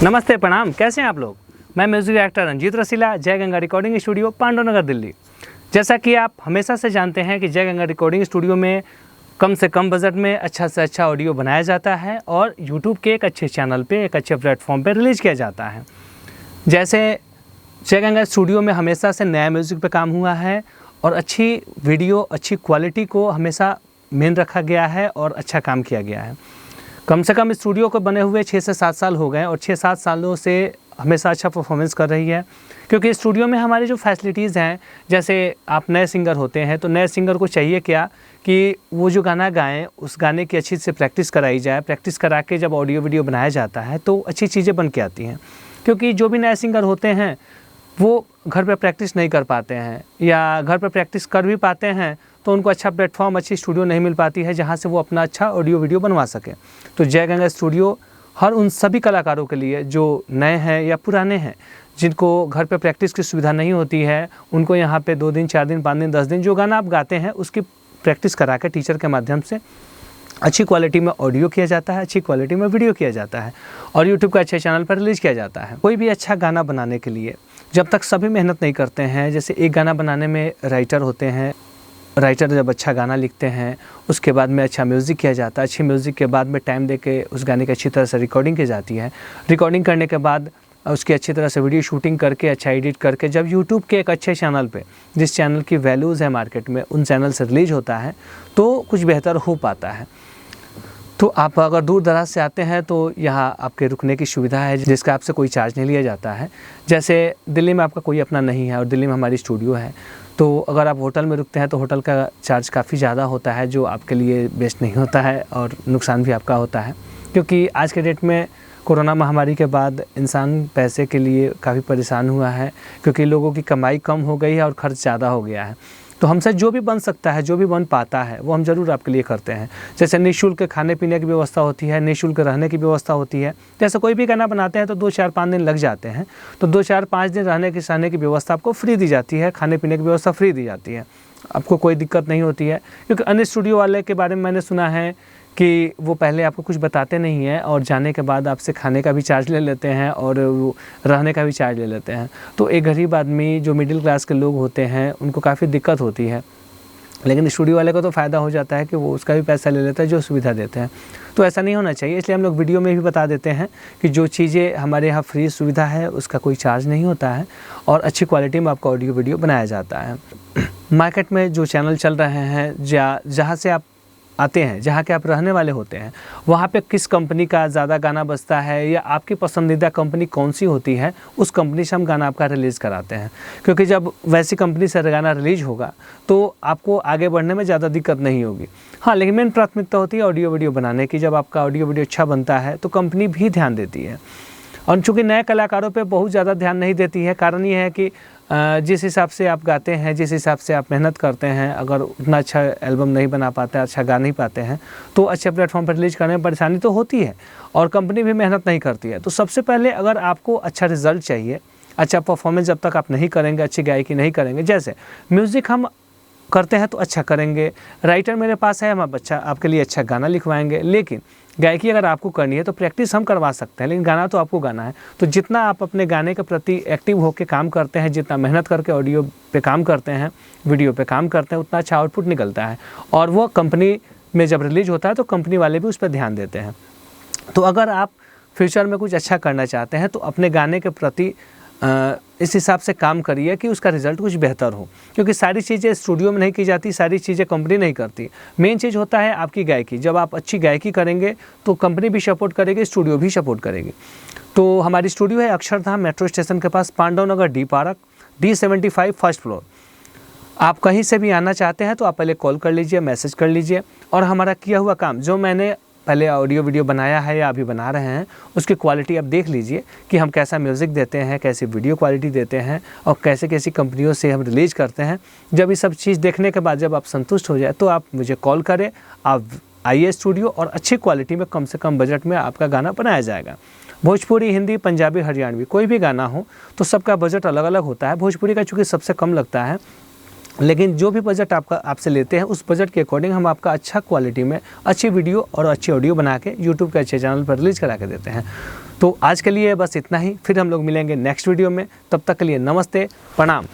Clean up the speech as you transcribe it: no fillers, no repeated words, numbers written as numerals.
नमस्ते, प्रणाम। कैसे हैं आप लोग? मैं म्यूजिक डायरेक्टर रंजीत रसीला, जय गंगा रिकॉर्डिंग स्टूडियो, पांडुनगर, दिल्ली। जैसा कि आप हमेशा से जानते हैं कि जय गंगा रिकॉर्डिंग स्टूडियो में कम से कम बजट में अच्छा से अच्छा ऑडियो बनाया जाता है और यूट्यूब के एक अच्छे चैनल पे, एक अच्छे प्लेटफॉर्म पे रिलीज़ किया जाता है। जैसे जय गंगा स्टूडियो में हमेशा से नया म्यूज़िक पे काम हुआ है और अच्छी वीडियो, अच्छी क्वालिटी को हमेशा मेन रखा गया है और अच्छा काम किया गया है। कम से कम स्टूडियो को बने हुए 6 से 7 साल हो गए और 6-7 सालों से हमेशा अच्छा परफॉर्मेंस कर रही है, क्योंकि स्टूडियो में हमारी जो फैसिलिटीज़ हैं, जैसे आप नए सिंगर होते हैं तो नए सिंगर को चाहिए क्या कि वो जो गाना गाएं उस गाने की अच्छी से प्रैक्टिस कराई जाए। प्रैक्टिस करा के जब ऑडियो वीडियो बनाया जाता है तो अच्छी चीज़ें बन के आती हैं, क्योंकि जो भी नए सिंगर होते हैं वो घर पे प्रैक्टिस नहीं कर पाते हैं या घर पे प्रैक्टिस कर भी पाते हैं तो उनको अच्छा प्लेटफॉर्म, अच्छी स्टूडियो नहीं मिल पाती है जहाँ से वो अपना अच्छा ऑडियो वीडियो बनवा सकें। तो जय गंगा स्टूडियो हर उन सभी कलाकारों के लिए जो नए हैं या पुराने हैं, जिनको घर पे प्रैक्टिस की सुविधा नहीं होती है, उनको यहाँ पे 2 दिन, 4 दिन, 5 दिन, 10 दिन जो गाना आप गाते हैं उसकी प्रैक्टिस करा के टीचर के माध्यम से अच्छी क्वालिटी में ऑडियो किया जाता है, अच्छी क्वालिटी में वीडियो किया जाता है और यूट्यूब के अच्छे चैनल पर रिलीज़ किया जाता है। कोई भी अच्छा गाना बनाने के लिए जब तक सभी मेहनत नहीं करते हैं, जैसे एक गाना बनाने में राइटर होते हैं, राइटर जब अच्छा गाना लिखते हैं उसके बाद में अच्छा म्यूज़िक किया जाता है, अच्छी म्यूज़िक के बाद में टाइम देके उस गाने की अच्छी तरह से रिकॉर्डिंग की जाती है। रिकॉर्डिंग करने के बाद उसकी अच्छी तरह से वीडियो शूटिंग करके, अच्छा एडिट करके जब यूट्यूब के एक अच्छे चैनल पे, जिस चैनल की वैल्यूज़ है मार्केट में, उन चैनल से रिलीज होता है तो कुछ बेहतर हो पाता है। तो आप अगर दूर दराज से आते हैं तो यहाँ आपके रुकने की सुविधा है जिसका आपसे कोई चार्ज नहीं लिया जाता है। जैसे दिल्ली में आपका कोई अपना नहीं है और दिल्ली में हमारी स्टूडियो है, तो अगर आप होटल में रुकते हैं तो होटल का चार्ज काफ़ी ज़्यादा होता है, जो आपके लिए बेस्ट नहीं होता है और नुकसान भी आपका होता है, क्योंकि आज के डेट में कोरोना महामारी के बाद इंसान पैसे के लिए काफ़ी परेशान हुआ है, क्योंकि लोगों की कमाई कम हो गई है और ख़र्च ज़्यादा हो गया है। तो हमसे जो भी बन सकता है, जो भी बन पाता है वो हम ज़रूर आपके लिए करते हैं। जैसे निःशुल्क खाने पीने की व्यवस्था होती है, निःशुल्क रहने की व्यवस्था होती है। जैसे कोई भी गाना बनाते हैं तो 2, 4, 5 दिन लग जाते हैं, तो 2, 4, 5 दिन रहने सहने की व्यवस्था आपको फ्री दी जाती है, खाने पीने की व्यवस्था फ्री दी जाती है, आपको कोई दिक्कत नहीं होती है। क्योंकि अन्य स्टूडियो वाले के बारे में मैंने सुना है कि वो पहले आपको कुछ बताते नहीं हैं और जाने के बाद आपसे खाने का भी चार्ज ले लेते हैं और वो रहने का भी चार्ज ले लेते हैं। तो एक गरीब आदमी, जो मिडिल क्लास के लोग होते हैं, उनको काफ़ी दिक्कत होती है। लेकिन स्टूडियो वाले को तो फ़ायदा हो जाता है कि वो उसका भी पैसा ले लेता है जो सुविधा देते हैं। तो ऐसा नहीं होना चाहिए, इसलिए हम लोग वीडियो में भी बता देते हैं कि जो चीज़ें हमारे यहाँ फ्री सुविधा है उसका कोई चार्ज नहीं होता है और अच्छी क्वालिटी में आपका ऑडियो वीडियो बनाया जाता है। मार्केट में जो चैनल चल रहे हैं, जहाँ से आप आते हैं, जहाँ के आप रहने वाले होते हैं, वहाँ पे किस कंपनी का ज़्यादा गाना बजता है या आपकी पसंदीदा कंपनी कौन सी होती है, उस कंपनी से हम गाना आपका रिलीज़ कराते हैं। क्योंकि जब वैसी कंपनी से गाना रिलीज होगा तो आपको आगे बढ़ने में ज़्यादा दिक्कत नहीं होगी। हाँ, लेकिन मेन प्राथमिकता होती है ऑडियो वीडियो बनाने की। जब आपका ऑडियो वीडियो अच्छा बनता है तो कंपनी भी ध्यान देती है, और चूँकि नए कलाकारों पे बहुत ज़्यादा ध्यान नहीं देती है। कारण ये है कि जिस हिसाब से आप गाते हैं, जिस हिसाब से आप मेहनत करते हैं, अगर उतना अच्छा एल्बम नहीं बना पाते, अच्छा गा नहीं पाते हैं, तो अच्छे प्लेटफॉर्म पर रिलीज करने में परेशानी तो होती है और कंपनी भी मेहनत नहीं करती है। तो सबसे पहले अगर आपको अच्छा रिजल्ट चाहिए, अच्छा परफॉर्मेंस जब तक आप नहीं करेंगे, अच्छी गायकी नहीं करेंगे, जैसे म्यूज़िक हम करते हैं तो अच्छा करेंगे, राइटर मेरे पास है, हम आपके लिए अच्छा गाना लिखवाएंगे, लेकिन गायकी अगर आपको करनी है तो प्रैक्टिस हम करवा सकते हैं, लेकिन गाना तो आपको गाना है। तो जितना आप अपने गाने के प्रति एक्टिव होकर काम करते हैं, जितना मेहनत करके ऑडियो पे काम करते हैं, वीडियो पे काम करते हैं, उतना अच्छा आउटपुट निकलता है और वो कंपनी में जब रिलीज होता है तो कंपनी वाले भी उस पर ध्यान देते हैं। तो अगर आप फ्यूचर में कुछ अच्छा करना चाहते हैं तो अपने गाने के प्रति इस हिसाब से काम करिए कि उसका रिज़ल्ट कुछ बेहतर हो, क्योंकि सारी चीज़ें स्टूडियो में नहीं की जाती, सारी चीज़ें कंपनी नहीं करती। मेन चीज़ होता है आपकी गायकी। जब आप अच्छी गायकी करेंगे तो कंपनी भी सपोर्ट करेगी, स्टूडियो भी सपोर्ट करेगी। तो हमारी स्टूडियो है अक्षरधाम मेट्रो स्टेशन के पास, Pandavnagar D park, D75 first floor. आप कहीं से भी आना चाहते हैं तो आप पहले कॉल कर लीजिए, मैसेज कर लीजिए, और हमारा किया हुआ काम जो मैंने पहले ऑडियो वीडियो बनाया है या अभी बना रहे हैं उसकी क्वालिटी आप देख लीजिए कि हम कैसा म्यूज़िक देते हैं, कैसी वीडियो क्वालिटी देते हैं और कैसे कैसी कंपनियों से हम रिलीज़ करते हैं। जब ये सब चीज़ देखने के बाद जब आप संतुष्ट हो जाए तो आप मुझे कॉल करें, आप आइए स्टूडियो और अच्छी क्वालिटी में कम से कम बजट में आपका गाना बनाया जाएगा। भोजपुरी, हिंदी, पंजाबी, हरियाणवी कोई भी गाना हो तो सबका बजट अलग अलग होता है। भोजपुरी का चूँकि सबसे कम लगता है, लेकिन जो भी बजट आपसे लेते हैं उस बजट के अकॉर्डिंग हम आपका अच्छा क्वालिटी में अच्छी वीडियो और अच्छी ऑडियो बना के यूट्यूब के अच्छे चैनल पर रिलीज़ करा के देते हैं। तो आज के लिए बस इतना ही, फिर हम लोग मिलेंगे नेक्स्ट वीडियो में। तब तक के लिए नमस्ते, प्रणाम।